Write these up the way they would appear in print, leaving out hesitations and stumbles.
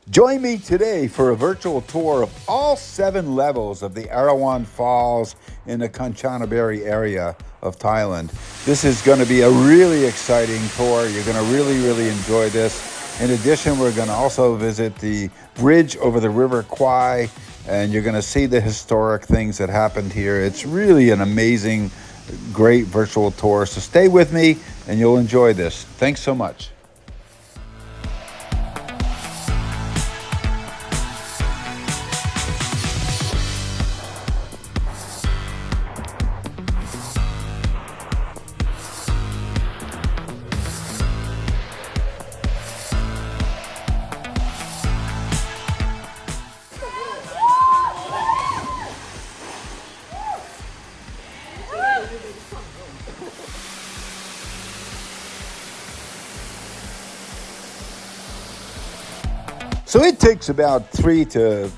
Join me today for a virtual tour of all 7 levels of the Erawan Falls in the Kanchanaburi area of Thailand. This is going to be a really exciting tour. You're going to really enjoy this. In addition, we're going to also visit the bridge over the River Kwai, and you're going to see the historic things that happened here. It's really an amazing, great virtual tour. So stay with me and you'll enjoy this. Thanks so much. So it takes about 3 to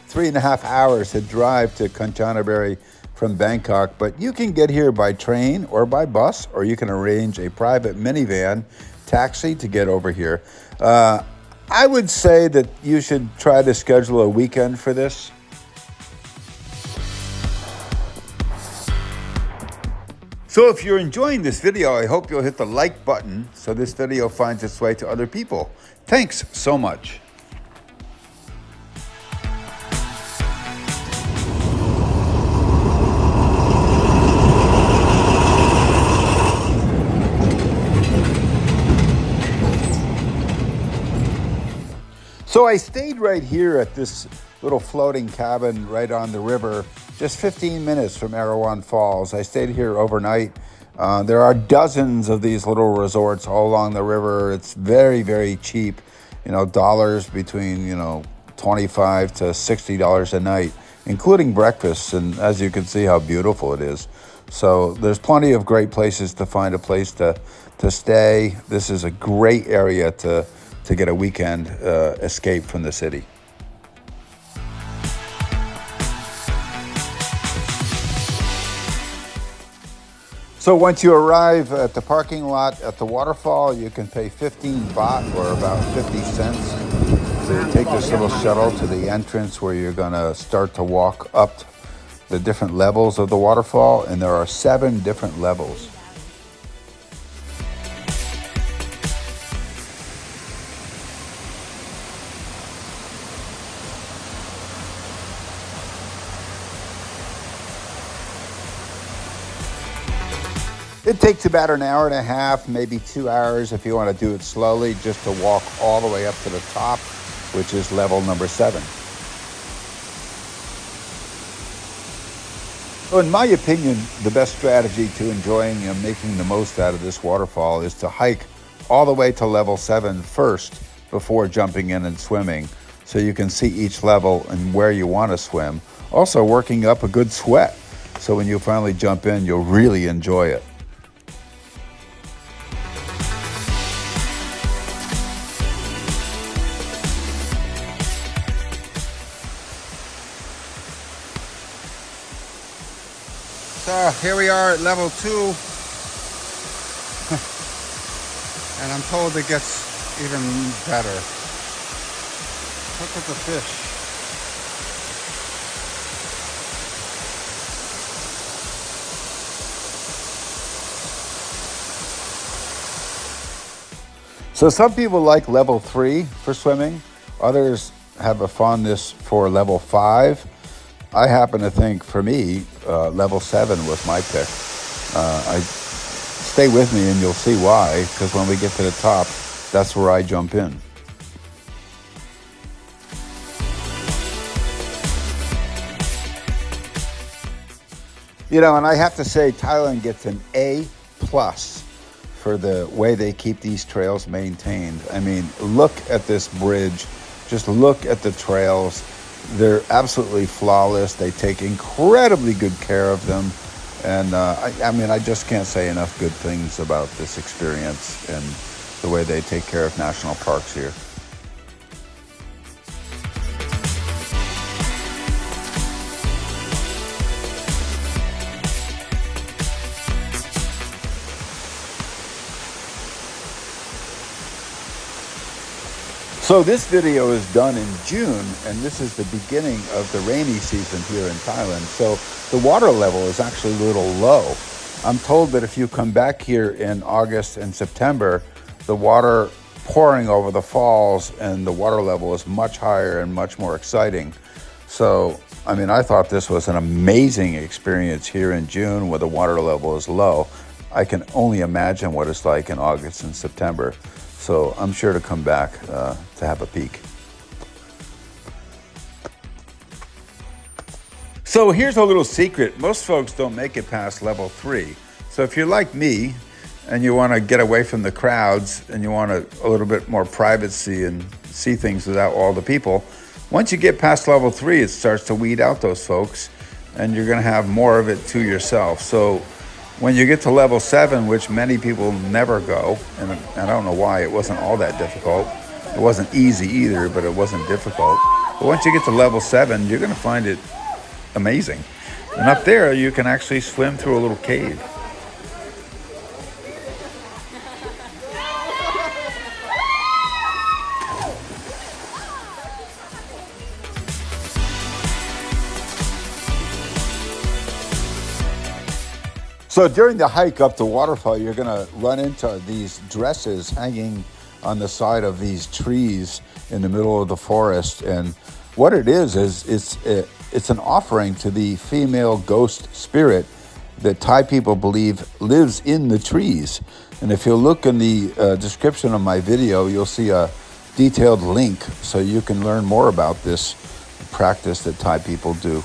3.5 hours to drive to Kanchanaburi from Bangkok, but you can get here by train or by bus, or you can arrange a private minivan taxi to get over here. I would say that you should try to schedule a weekend for this. So if you're enjoying this video, I hope you'll hit the like button so this video finds its way to other people. Thanks so much. So I stayed right here at this little floating cabin right on the river, just 15 minutes from Erawan Falls. I stayed here overnight. There are dozens of these little resorts all along the river. It's very cheap, dollars between, $25 to $60 a night, including breakfast. And as you can see how beautiful it is. So there's plenty of great places to find a place to stay. This is a great area to get a weekend escape from the city. So once you arrive at the parking lot at the waterfall, you can pay 15 baht, or about 50 cents, to take this little shuttle to the entrance where you're going to start to walk up the different levels of the waterfall, and there are 7 different levels. It takes about an hour and a half, maybe 2 hours if you want to do it slowly, just to walk all the way up to the top, which is level number 7. So in my opinion, the best strategy to enjoying and making the most out of this waterfall is to hike all the way to level 7 first before jumping in and swimming, so you can see each level and where you want to swim. Also working up a good sweat, so when you finally jump in, you'll really enjoy it. So here we are at level 2, and I'm told it gets even better. Look at the fish. So some people like level 3 for swimming, others have a fondness for level 5. I happen to think, for me, level 7 was my pick. Stay with me and you'll see why, because when we get to the top, that's where I jump in. And I have to say, Thailand gets an A+ for the way they keep these trails maintained. I mean, look at this bridge. Just look at the trails. They're absolutely flawless. They take incredibly good care of them. And I just can't say enough good things about this experience and the way they take care of national parks here. So this video is done in June, and this is the beginning of the rainy season here in Thailand. So the water level is actually a little low. I'm told that if you come back here in August and September, the water pouring over the falls and the water level is much higher and much more exciting. So, I mean, I thought this was an amazing experience here in June where the water level is low. I can only imagine what it's like in August and September. So I'm sure to come back to have a peek. So here's a little secret. Most folks don't make it past level 3. So if you're like me and you want to get away from the crowds and you want a little bit more privacy and see things without all the people, once you get past level 3, it starts to weed out those folks and you're going to have more of it to yourself. So when you get to level 7, which many people never go, and I don't know why, it wasn't all that difficult. It wasn't easy either, but it wasn't difficult. But once you get to level 7, you're going to find it amazing. And up there, you can actually swim through a little cave. So during the hike up the waterfall, you're going to run into these dresses hanging on the side of these trees in the middle of the forest. And what it is it's an offering to the female ghost spirit that Thai people believe lives in the trees. And if you look in the description of my video, you'll see a detailed link so you can learn more about this practice that Thai people do.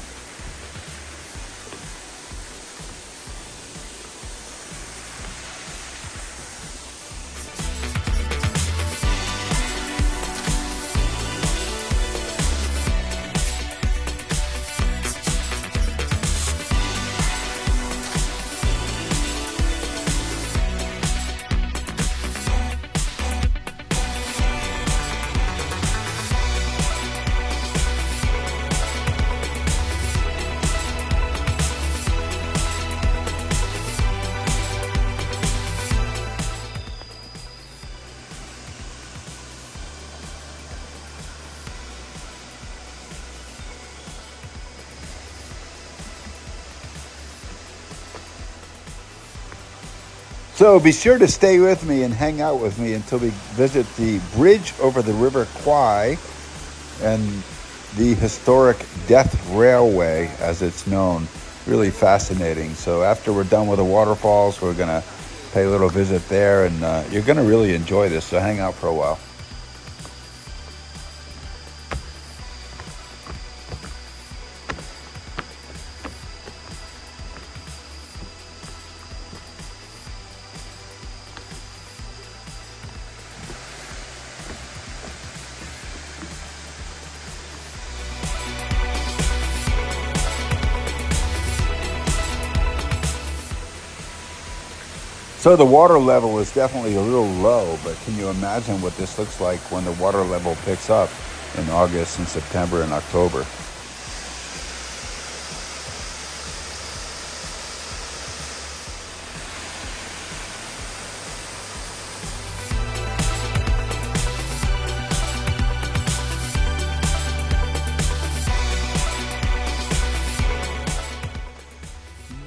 So be sure to stay with me and hang out with me until we visit the bridge over the River Kwai and the historic Death Railway, as it's known. Really fascinating. So after we're done with the waterfalls, we're going to pay a little visit there, and you're going to really enjoy this, so hang out for a while. So the water level is definitely a little low, but can you imagine what this looks like when the water level picks up in August and September and October?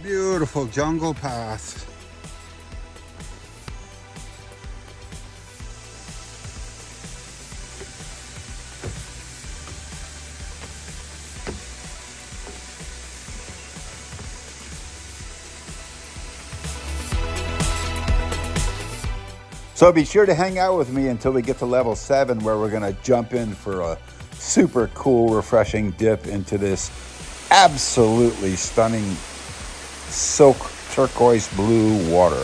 Beautiful jungle path. So be sure to hang out with me until we get to level 7, where we're gonna jump in for a super cool, refreshing dip into this absolutely stunning silk turquoise blue water.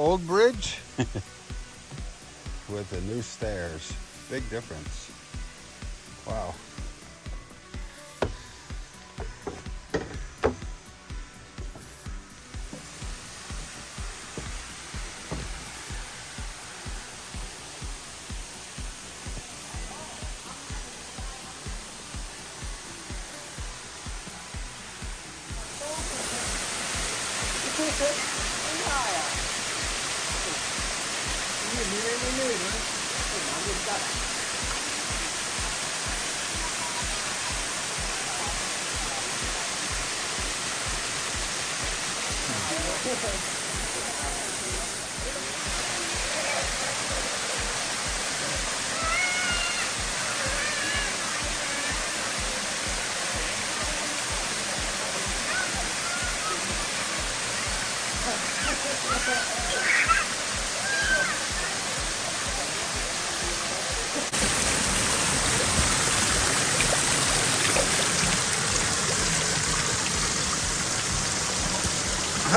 old bridge with the new stairs. Big difference. Wow.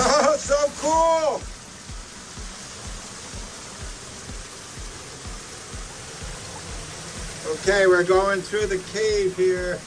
Oh, so cool! Okay, we're going through the cave here.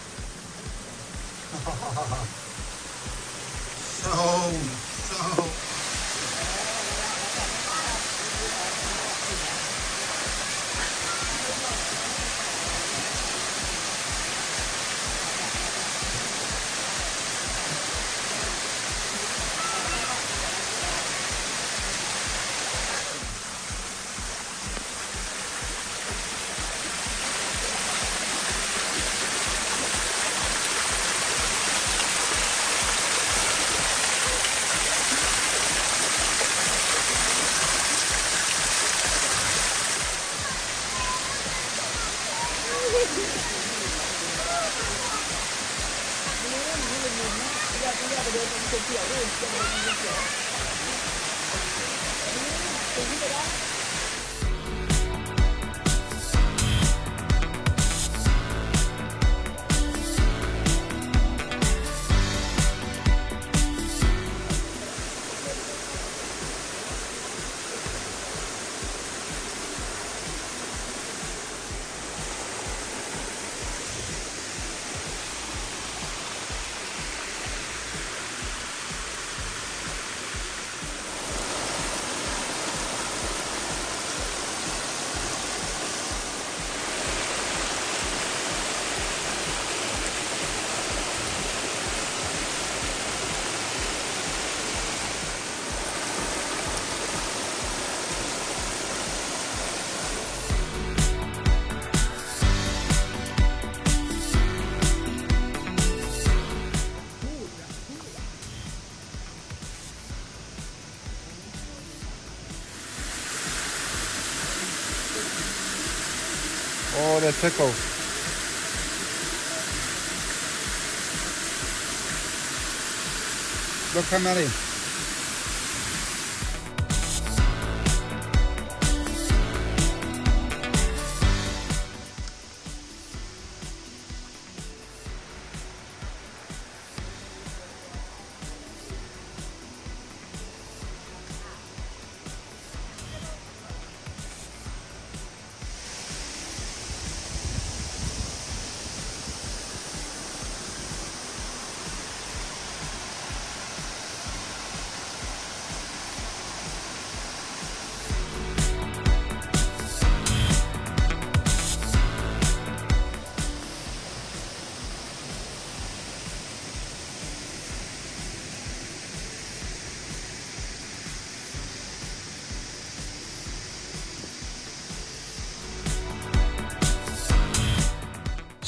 So oh, that tickles. Look how many.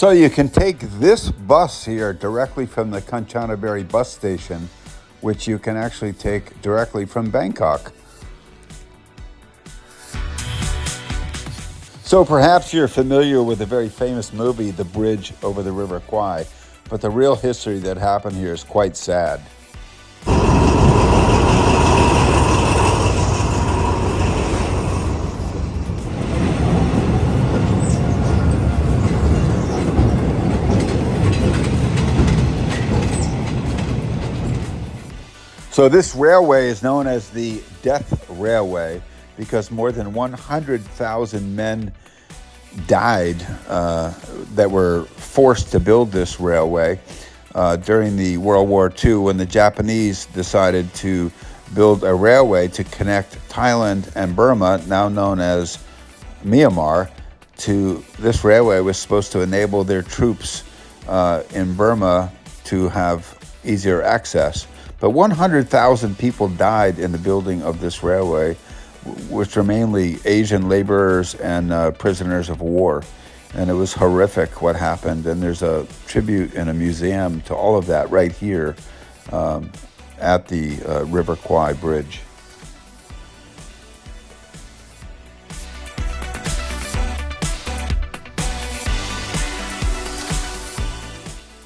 So you can take this bus here directly from the Kanchanaburi bus station, which you can actually take directly from Bangkok. So perhaps you're familiar with the very famous movie, The Bridge Over the River Kwai, but the real history that happened here is quite sad. So this railway is known as the Death railway because more than 100,000 men died that were forced to build this railway during the World War II when the Japanese decided to build a railway to connect Thailand and Burma, now known as Myanmar. To this railway was supposed to enable their troops in Burma to have easier access. But 100,000 people died in the building of this railway, which were mainly Asian laborers and prisoners of war. And it was horrific what happened. And there's a tribute in a museum to all of that right here at the River Kwai Bridge.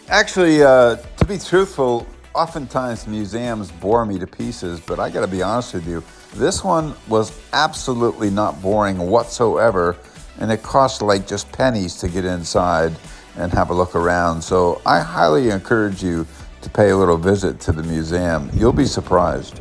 Actually, to be truthful, oftentimes museums bore me to pieces, but I gotta be honest with you, this one was absolutely not boring whatsoever, and it cost like just pennies to get inside and have a look around. So I highly encourage you to pay a little visit to the museum. You'll be surprised.